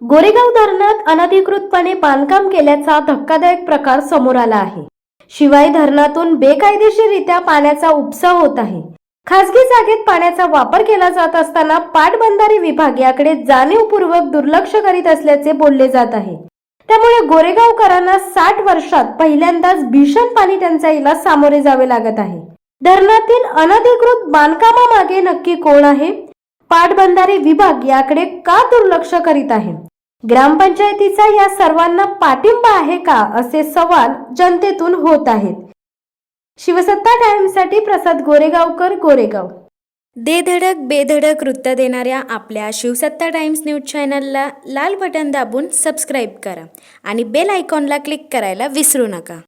गोरेगाव धरणात अनधिकृतपणे बांधकाम केल्याचा धक्कादायक प्रकार समोर आला आहे। शिवाय धरणातून बेकायदेशीररित्या पाण्याचा उपसा होत आहे। खासगी जागेत पाण्याचा वापर केला जात असताना पाटबंधारे विभाग याकडे जाणीवपूर्वक दुर्लक्ष करीत असल्याचे बोलले जात आहे। त्यामुळे गोरेगावकरांना 60 वर्षात पहिल्यांदाच भीषण पाणी टंचाईला सामोरे जावे लागत आहे। धरणातील अनधिकृत बांधकामामागे नक्की कोण आहे? पाटबंधारे विभाग याकडे का दुर्लक्ष करीत आहे? ग्रामपंचायतीचा या सर्वांना पाठिंबा आहे का, असे सवाल जनतेतून होत आहेत। शिवसत्ता टाइम्ससाठी प्रसाद गोरेगावकर, गोरेगाव। धडक बेधडक वृत्त देणाऱ्या आपल्या शिवसत्ता टाइम्स न्यूज चॅनलला लाल बटन दाबून सबस्क्राईब करा आणि बेल आयकॉनला क्लिक करायला विसरू नका।